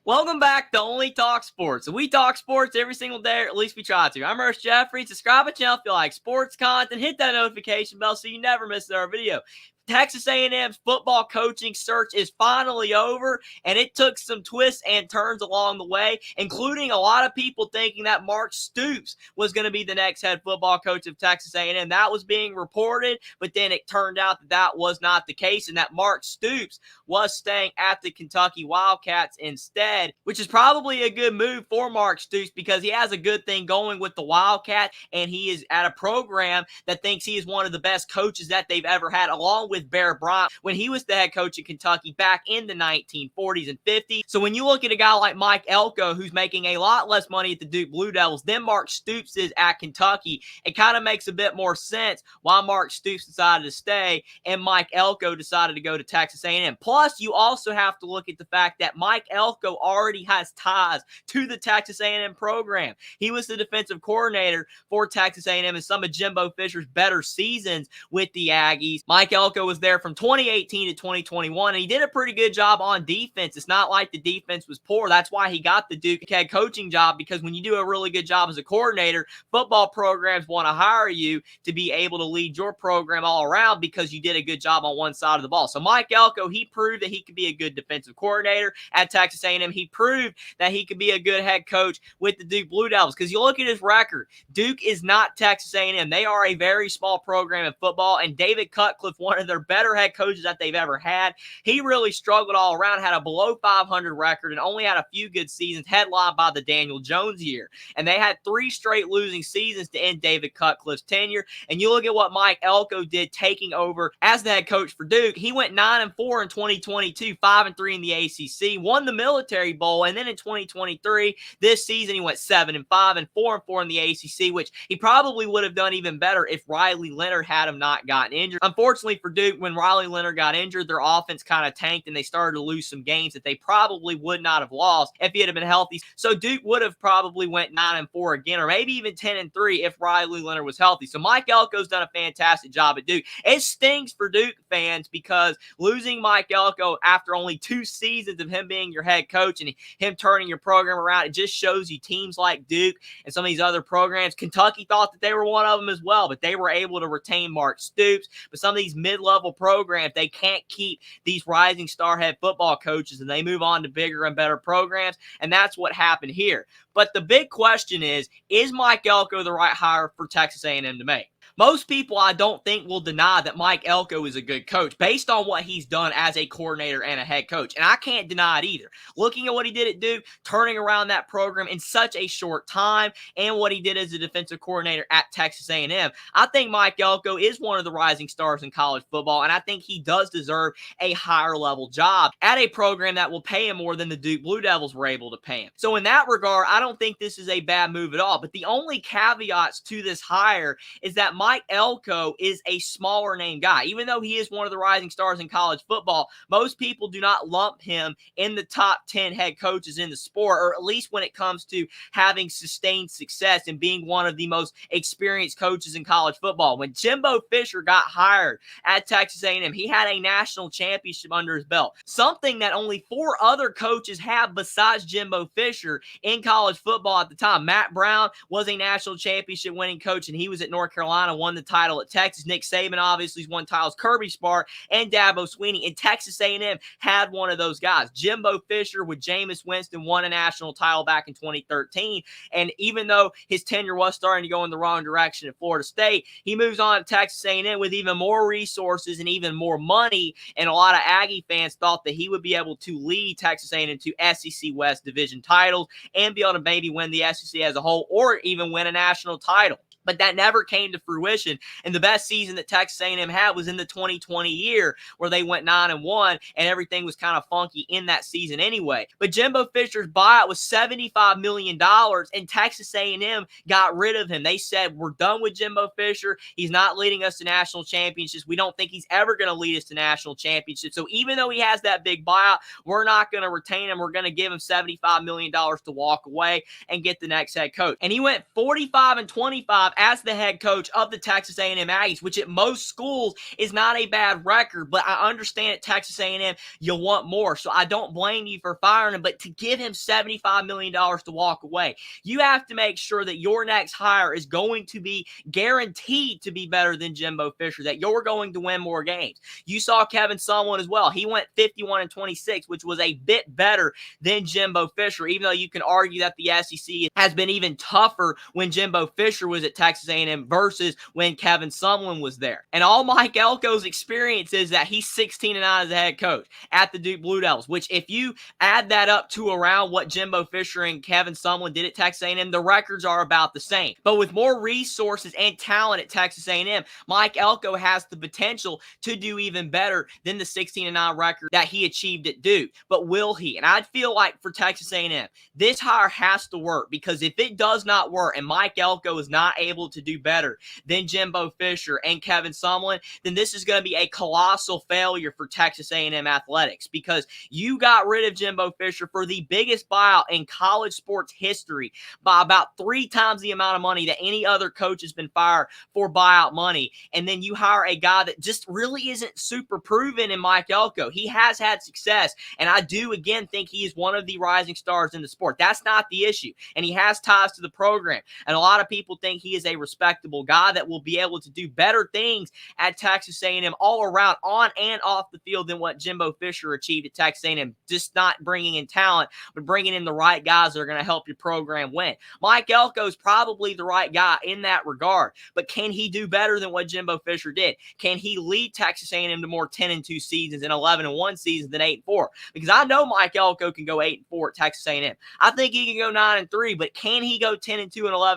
Welcome back to Only Talk Sports. We talk sports every single day, or at least we try to. I'm Ernest Jeffrey. Subscribe to the channel if you like sports content. Hit that notification bell so you never miss our video. Texas A&M's football coaching search is finally over, and it took some twists and turns along the way, including a lot of people thinking that Mark Stoops was going to be the next head football coach of Texas A&M. That was being reported, but then it turned out that that was not the case, and that Mark Stoops was staying at the Kentucky Wildcats instead, which is probably a good move for Mark Stoops because he has a good thing going with the Wildcats, and he is at a program that thinks he is one of the best coaches that they've ever had, along with Bear Bryant when he was the head coach of Kentucky back in the 1940s and 50s. So when you look at a guy like Mike Elko, who's making a lot less money at the Duke Blue Devils than Mark Stoops is at Kentucky, it kind of makes a bit more sense why Mark Stoops decided to stay and Mike Elko decided to go to Texas A&M. Plus, you also have to look at the fact that Mike Elko already has ties to the Texas A&M program. He was the defensive coordinator for Texas A&M in some of Jimbo Fisher's better seasons with the Aggies. Mike Elko was there from 2018 to 2021, and he did a pretty good job on defense. It's not like the defense was poor. That's why he got the Duke head coaching job, because when you do a really good job as a coordinator, football programs want to hire you to be able to lead your program all around because you did a good job on one side of the ball. So Mike Elko, he proved that he could be a good defensive coordinator at Texas A&M. He proved that he could be a good head coach with the Duke Blue Devils, because you look at his record, Duke is not Texas A&M. They are a very small program in football, and David Cutcliffe, one of their better head coaches that they've ever had, he really struggled all around, had a below 500 record, and only had a few good seasons, headlined by the Daniel Jones year. And they had 3 straight losing seasons to end David Cutcliffe's tenure. And you look at what Mike Elko did taking over as the head coach for Duke. He went 9-4 in 2022, 5-3 in the ACC, won the Military Bowl, and then in 2023, this season, he went 7-5 and 4-4 in the ACC, which he probably would have done even better if Riley Leonard had him not gotten injured. Unfortunately for Duke, when Riley Leonard got injured, their offense kind of tanked, and they started to lose some games that they probably would not have lost if he had been healthy. So Duke would have probably went 9-4 again, or maybe even 10-3 if Riley Leonard was healthy. So Mike Elko's done a fantastic job at Duke. It stings for Duke fans because losing Mike Elko after only 2 seasons of him being your head coach and him turning your program around, it just shows you teams like Duke and some of these other programs. Kentucky thought that they were one of them as well, but they were able to retain Mark Stoops. But some of these mid-level programs, they can't keep these rising star head football coaches, and they move on to bigger and better programs, and that's what happened here. But the big question is Mike Elko the right hire for Texas A&M to make? Most people, I don't think, will deny that Mike Elko is a good coach based on what he's done as a coordinator and a head coach. And I can't deny it either. Looking at what he did at Duke, turning around that program in such a short time, and what he did as a defensive coordinator at Texas A&M, I think Mike Elko is one of the rising stars in college football, and I think he does deserve a higher level job at a program that will pay him more than the Duke Blue Devils were able to pay him. So in that regard, I don't think this is a bad move at all. But the only caveats to this hire is that Mike Elko is a smaller name guy. Even though he is one of the rising stars in college football, most people do not lump him in the top 10 head coaches in the sport, or at least when it comes to having sustained success and being one of the most experienced coaches in college football. When Jimbo Fisher got hired at Texas A&M, he had a national championship under his belt, something that only 4 other coaches have besides Jimbo Fisher in college football at the time. Matt Brown was a national championship winning coach, and he was at North Carolina, won the title at Texas. Nick Saban obviously won titles. Kirby Smart and Dabo Swinney. And Texas A&M had one of those guys. Jimbo Fisher with Jameis Winston won a national title back in 2013. And even though his tenure was starting to go in the wrong direction at Florida State, he moves on to Texas A&M with even more resources and even more money. And a lot of Aggie fans thought that he would be able to lead Texas A&M to SEC West division titles and be able to maybe win the SEC as a whole, or even win a national title. But that never came to fruition. And the best season that Texas A&M had was in the 2020 year, where they went 9-1, and everything was kind of funky in that season anyway. But Jimbo Fisher's buyout was $75 million, and Texas A&M got rid of him. They said, we're done with Jimbo Fisher. He's not leading us to national championships. We don't think he's ever going to lead us to national championships. So even though he has that big buyout, we're not going to retain him. We're going to give him $75 million to walk away and get the next head coach. And he went 45-25 as the head coach of the Texas A&M Aggies, which at most schools is not a bad record, but I understand at Texas A&M you want more, so I don't blame you for firing him, but to give him $75 million to walk away, you have to make sure that your next hire is going to be guaranteed to be better than Jimbo Fisher, that you're going to win more games. You saw Kevin Sumlin as well. He went 51-26, which was a bit better than Jimbo Fisher, even though you can argue that the SEC has been even tougher when Jimbo Fisher was at Texas A&M versus when Kevin Sumlin was there. And all Mike Elko's experience is that he's 16-9 as a head coach at the Duke Blue Devils, which if you add that up to around what Jimbo Fisher and Kevin Sumlin did at Texas A&M, the records are about the same. But with more resources and talent at Texas A&M, Mike Elko has the potential to do even better than the 16-9 record that he achieved at Duke. But will he? And I feel like for Texas A&M, this hire has to work, because if it does not work and Mike Elko is not able to do better than Jimbo Fisher and Kevin Sumlin, then this is going to be a colossal failure for Texas A&M athletics, because you got rid of Jimbo Fisher for the biggest buyout in college sports history by about 3 times the amount of money that any other coach has been fired for buyout money. And then you hire a guy that just really isn't super proven in Mike Elko. He has had success, and I do again think he is one of the rising stars in the sport. That's not the issue. And he has ties to the program. And a lot of people think he is a respectable guy that will be able to do better things at Texas A&M all around, on and off the field, than what Jimbo Fisher achieved at Texas A&M. Just not bringing in talent, but bringing in the right guys that are going to help your program win. Mike Elko is probably the right guy in that regard, but can he do better than what Jimbo Fisher did? Can he lead Texas A&M to more 10-2 seasons and 11-1 seasons than 8-4? Because I know Mike Elko can go 8-4 at Texas A&M. I think he can go 9-3, but can he go 10-2 and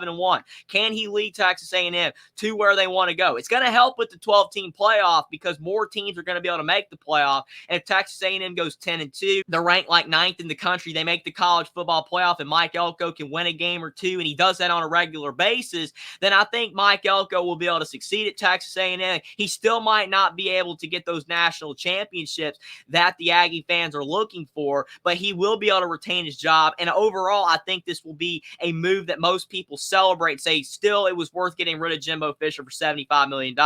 11-1? Can he lead Texas A&M to where they want to go? It's going to help with the 12-team playoff, because more teams are going to be able to make the playoff. And if Texas A&M goes 10-2, they're ranked like 9th in the country. They make the college football playoff, and Mike Elko can win a game or two, and he does that on a regular basis. Then I think Mike Elko will be able to succeed at Texas A&M. He still might not be able to get those national championships that the Aggie fans are looking for, but he will be able to retain his job. And overall, I think this will be a move that most people celebrate, say still it was worth getting rid of Jimbo Fisher for $75 million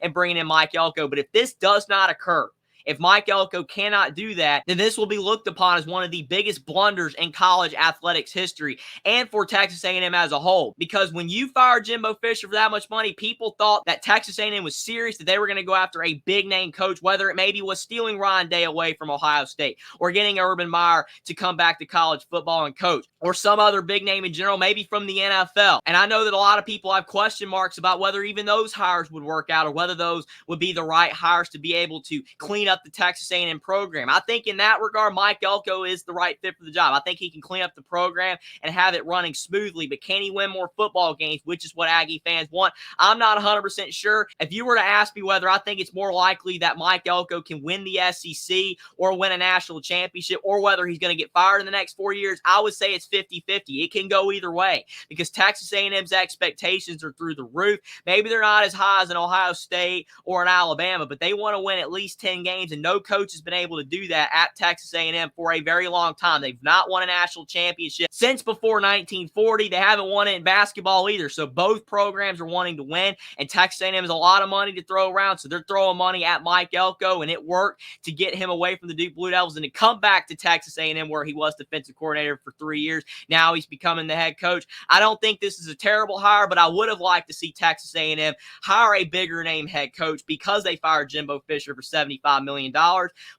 and bringing in Mike Elko. But if this does not occur, if Mike Elko cannot do that, then this will be looked upon as one of the biggest blunders in college athletics history and for Texas A&M as a whole. Because when you fired Jimbo Fisher for that much money, people thought that Texas A&M was serious, that they were going to go after a big-name coach, whether it maybe was stealing Ryan Day away from Ohio State or getting Urban Meyer to come back to college football and coach, or some other big name in general, maybe from the NFL. And I know that a lot of people have question marks about whether even those hires would work out or whether those would be the right hires to be able to clean up the Texas A&M program. I think in that regard, Mike Elko is the right fit for the job. I think he can clean up the program and have it running smoothly, but can he win more football games, which is what Aggie fans want? I'm not 100% sure. If you were to ask me whether I think it's more likely that Mike Elko can win the SEC or win a national championship, or whether he's going to get fired in the next 4 years, I would say it's 50-50. It can go either way, because Texas A&M's expectations are through the roof. Maybe they're not as high as an Ohio State or an Alabama, but they want to win at least 10 games, and no coach has been able to do that at Texas A&M for a very long time. They've not won a national championship since before 1940. They haven't won it in basketball either. So both programs are wanting to win, and Texas A&M has a lot of money to throw around, so they're throwing money at Mike Elko, and it worked to get him away from the Duke Blue Devils and to come back to Texas A&M, where he was defensive coordinator for 3 years. Now he's becoming the head coach. I don't think this is a terrible hire, but I would have liked to see Texas A&M hire a bigger name head coach, because they fired Jimbo Fisher for $75 million.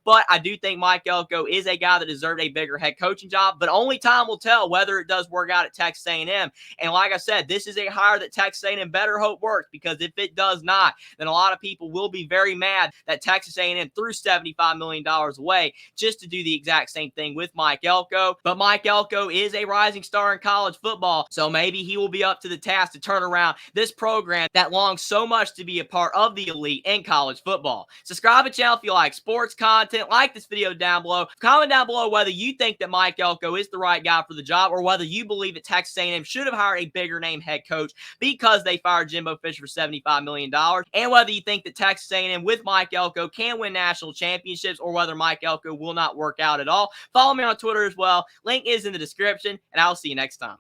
But I do think Mike Elko is a guy that deserved a bigger head coaching job, but only time will tell whether it does work out at Texas A&M. And like I said, this is a hire that Texas A&M better hope works, because if it does not, then a lot of people will be very mad that Texas A&M threw $75 million away just to do the exact same thing with Mike Elko. But Mike Elko is a rising star in college football, so maybe he will be up to the task to turn around this program that longs so much to be a part of the elite in college football. Subscribe to the channel if you like sports content. Like this video down below. Comment down below whether you think that Mike Elko is the right guy for the job, or whether you believe that Texas A&M should have hired a bigger name head coach because they fired Jimbo Fisher for $75 million, and whether you think that Texas A&M with Mike Elko can win national championships, or whether Mike Elko will not work out at all. Follow me on Twitter as well. Link is in the description, and I'll see you next time.